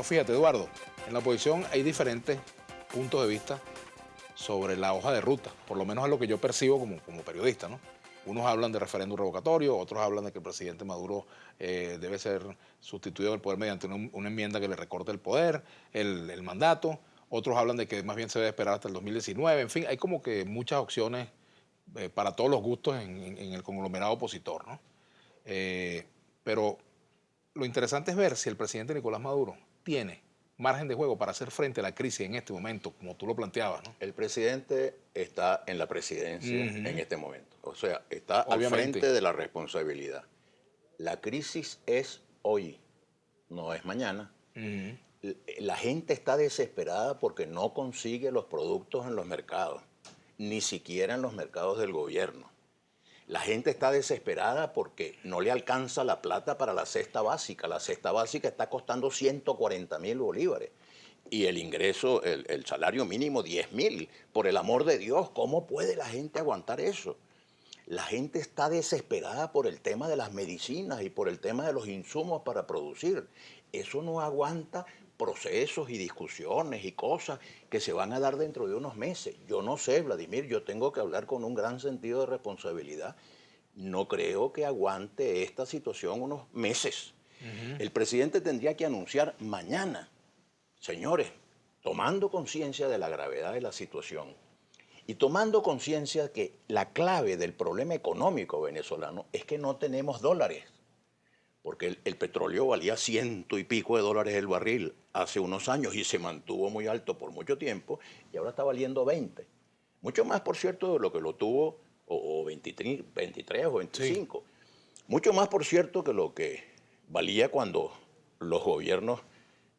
Bueno, fíjate, Eduardo, en la oposición hay diferentes puntos de vista sobre la hoja de ruta, por lo menos es lo que yo percibo como periodista, ¿no? Unos hablan de referéndum revocatorio, otros hablan de que el presidente Maduro debe ser sustituido del poder mediante una enmienda que le recorte el poder, el mandato. Otros hablan de que más bien se debe esperar hasta el 2019. En fin, hay como que muchas opciones para todos los gustos en el conglomerado opositor, ¿no? Pero lo interesante es ver si el presidente Nicolás Maduro tiene margen de juego para hacer frente a la crisis en este momento, como tú lo planteabas, ¿no? El presidente está en la presidencia en este momento. O sea, está al Obviamente. frente de la responsabilidad. La crisis es hoy, no es mañana. La gente está desesperada porque no consigue los productos en los mercados, ni siquiera en los mercados del gobierno. La gente está desesperada porque no le alcanza la plata para la cesta básica. La cesta básica está costando 140.000 bolívares. Y el ingreso, el salario mínimo, 10.000. Por el amor de Dios, ¿cómo puede la gente aguantar eso? La gente está desesperada por el tema de las medicinas y por el tema de los insumos para producir. Eso no aguanta procesos y discusiones y cosas que se van a dar dentro de unos meses. Yo no sé, Vladimir, yo tengo que hablar con un gran sentido de responsabilidad. No creo que aguante esta situación unos meses. El presidente tendría que anunciar mañana, señores, tomando conciencia de la gravedad de la situación y tomando conciencia que la clave del problema económico venezolano es que no tenemos dólares. Porque el petróleo valía $100 y pico el barril hace unos años y se mantuvo muy alto por mucho tiempo y ahora está valiendo 20. Mucho más, por cierto, de lo que lo tuvo, o 23 o 25. Sí. Mucho más, por cierto, que lo que valía cuando los gobiernos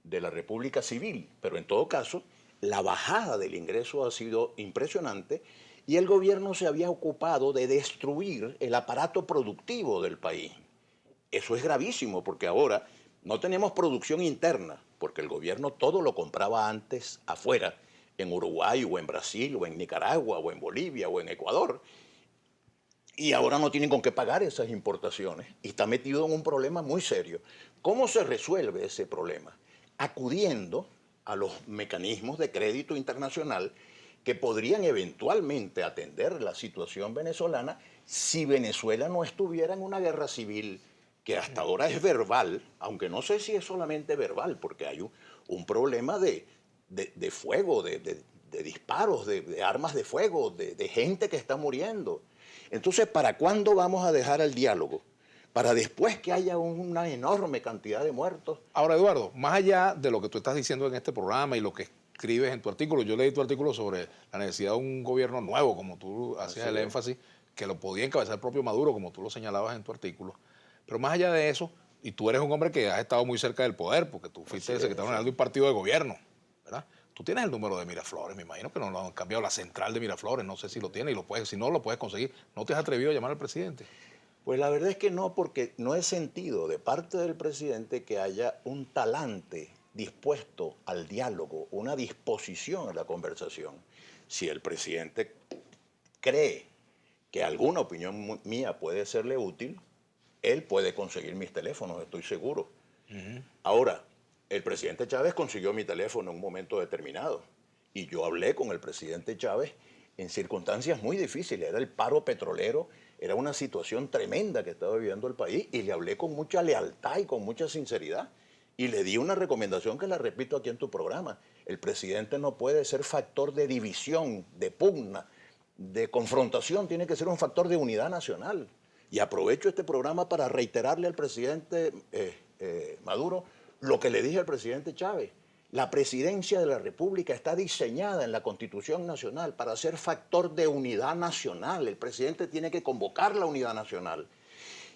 de la República Civil. Pero en todo caso, la bajada del ingreso ha sido impresionante y el gobierno se había ocupado de destruir el aparato productivo del país. Eso es gravísimo porque ahora no tenemos producción interna, porque el gobierno todo lo compraba antes afuera, en Uruguay o en Brasil o en Nicaragua o en Bolivia o en Ecuador. Y ahora no tienen con qué pagar esas importaciones y está metido en un problema muy serio. ¿Cómo se resuelve ese problema? Acudiendo a los mecanismos de crédito internacional que podrían eventualmente atender la situación venezolana si Venezuela no estuviera en una guerra civil que hasta ahora es verbal, aunque no sé si es solamente verbal, porque hay un problema de fuego, de disparos, de armas de fuego, de gente que está muriendo. Entonces, ¿para cuándo vamos a dejar el diálogo? Para después que haya una enorme cantidad de muertos. Ahora, Eduardo, más allá de lo que tú estás diciendo en este programa y lo que escribes en tu artículo, yo leí tu artículo sobre la necesidad de un gobierno nuevo, como tú hacías el énfasis, que lo podía encabezar el propio Maduro, como tú lo señalabas en tu artículo. Pero más allá de eso, y tú eres un hombre que has estado muy cerca del poder, porque tú fuiste el secretario general de un partido de gobierno, ¿verdad? Tú tienes el número de Miraflores, me imagino que no lo han cambiado, la central de Miraflores, no sé si lo tienes, y lo puedes, si no lo puedes conseguir. ¿No te has atrevido a llamar al presidente? Pues la verdad es que no, porque no he sentido de parte del presidente que haya un talante dispuesto al diálogo, una disposición a la conversación. Si el presidente cree que alguna opinión mía puede serle útil, él puede conseguir mis teléfonos, estoy seguro. Ahora, el presidente Chávez consiguió mi teléfono en un momento determinado y yo hablé con el presidente Chávez en circunstancias muy difíciles. Era el paro petrolero, era una situación tremenda que estaba viviendo el país y le hablé con mucha lealtad y con mucha sinceridad. Y le di una recomendación que la repito aquí en tu programa. El presidente no puede ser factor de división, de pugna, de confrontación, tiene que ser un factor de unidad nacional. Y aprovecho este programa para reiterarle al presidente Maduro lo que le dije al presidente Chávez. La presidencia de la República está diseñada en la Constitución Nacional para ser factor de unidad nacional. El presidente tiene que convocar la unidad nacional.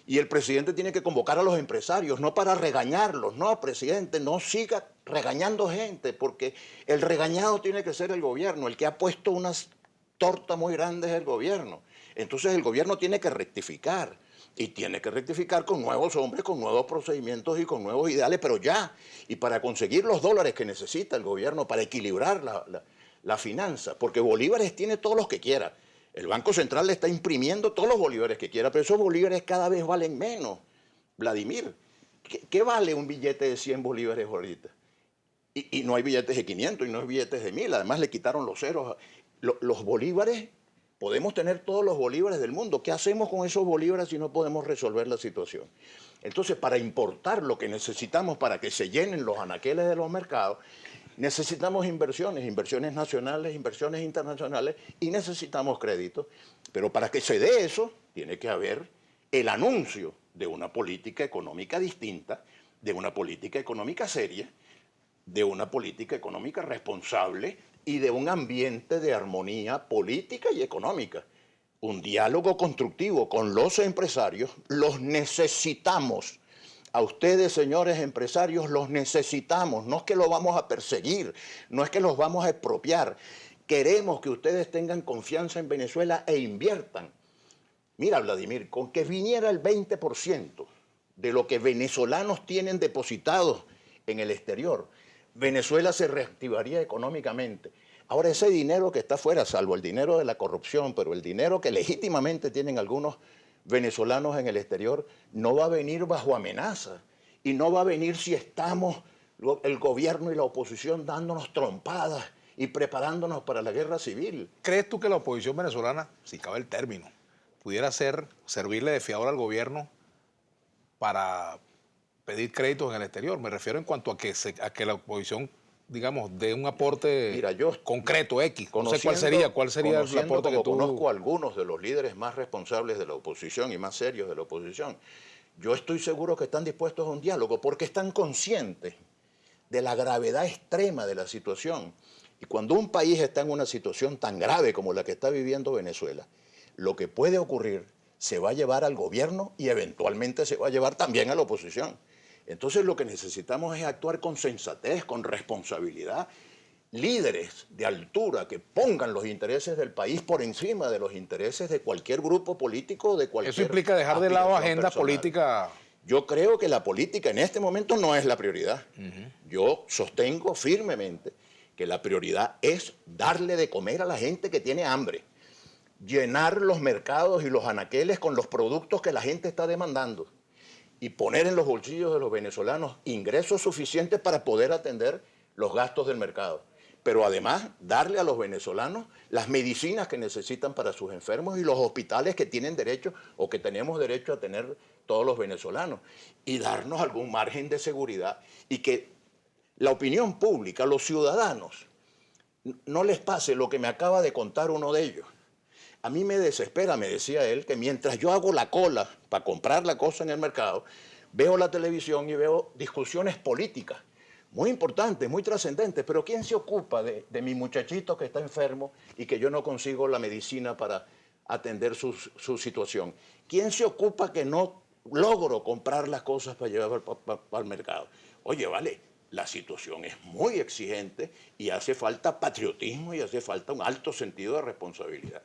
Y el presidente tiene que convocar a los empresarios, no para regañarlos. No, presidente, no siga regañando gente, porque el regañado tiene que ser el gobierno. El que ha puesto unas tortas muy grandes es el gobierno. Entonces el gobierno tiene que rectificar. Y tiene que rectificar con nuevos hombres, con nuevos procedimientos y con nuevos ideales, pero ya. Y para conseguir los dólares que necesita el gobierno para equilibrar la finanza, porque bolívares tiene todos los que quiera. El Banco Central le está imprimiendo todos los bolívares que quiera, pero esos bolívares cada vez valen menos. Vladimir, ¿qué vale un billete de 100 bolívares ahorita? Y no hay billetes de 500 y no hay billetes de 1000. Además le quitaron los ceros. Los bolívares, podemos tener todos los bolívares del mundo. ¿Qué hacemos con esos bolívares si no podemos resolver la situación? Entonces, para importar lo que necesitamos para que se llenen los anaqueles de los mercados, necesitamos inversiones nacionales, inversiones internacionales y necesitamos crédito. Pero para que se dé eso, tiene que haber el anuncio de una política económica distinta, de una política económica seria, de una política económica responsable y de un ambiente de armonía política y económica. Un diálogo constructivo con los empresarios, los necesitamos. A ustedes, señores empresarios, los necesitamos. No es que los vamos a perseguir, no es que los vamos a expropiar. Queremos que ustedes tengan confianza en Venezuela e inviertan. Mira, Vladimir, con que viniera el 20% de lo que venezolanos tienen depositados en el exterior, Venezuela se reactivaría económicamente. Ahora, ese dinero que está afuera, salvo el dinero de la corrupción, pero el dinero que legítimamente tienen algunos venezolanos en el exterior, no va a venir bajo amenaza. Y no va a venir si estamos, el gobierno y la oposición, dándonos trompadas y preparándonos para la guerra civil. ¿Crees tú que la oposición venezolana, si cabe el término, pudiera servirle de fiador al gobierno para pedir créditos en el exterior? Me refiero en cuanto a que la oposición, digamos, dé un aporte concreto, X. No sé cuál sería el aporte que tú... Conozco a algunos de los líderes más responsables de la oposición y más serios de la oposición. Yo estoy seguro que están dispuestos a un diálogo porque están conscientes de la gravedad extrema de la situación. Y cuando un país está en una situación tan grave como la que está viviendo Venezuela, lo que puede ocurrir se va a llevar al gobierno y eventualmente se va a llevar también a la oposición. Entonces lo que necesitamos es actuar con sensatez, con responsabilidad, líderes de altura que pongan los intereses del país por encima de los intereses de cualquier grupo político, de cualquier... Eso implica dejar de lado agenda política. Yo creo que la política en este momento no es la prioridad. Yo sostengo firmemente que la prioridad es darle de comer a la gente que tiene hambre, llenar los mercados y los anaqueles con los productos que la gente está demandando y poner en los bolsillos de los venezolanos ingresos suficientes para poder atender los gastos del mercado. Pero además, darle a los venezolanos las medicinas que necesitan para sus enfermos y los hospitales que tienen derecho o que tenemos derecho a tener todos los venezolanos. Y darnos algún margen de seguridad y que la opinión pública, los ciudadanos, no les pase lo que me acaba de contar uno de ellos. A mí me desespera, me decía él, que mientras yo hago la cola para comprar la cosa en el mercado, veo la televisión y veo discusiones políticas muy importantes, muy trascendentes, pero ¿quién se ocupa de mi muchachito que está enfermo y que yo no consigo la medicina para atender su situación? ¿Quién se ocupa que no logro comprar las cosas para llevar al mercado? Oye, vale, la situación es muy exigente y hace falta patriotismo y hace falta un alto sentido de responsabilidad.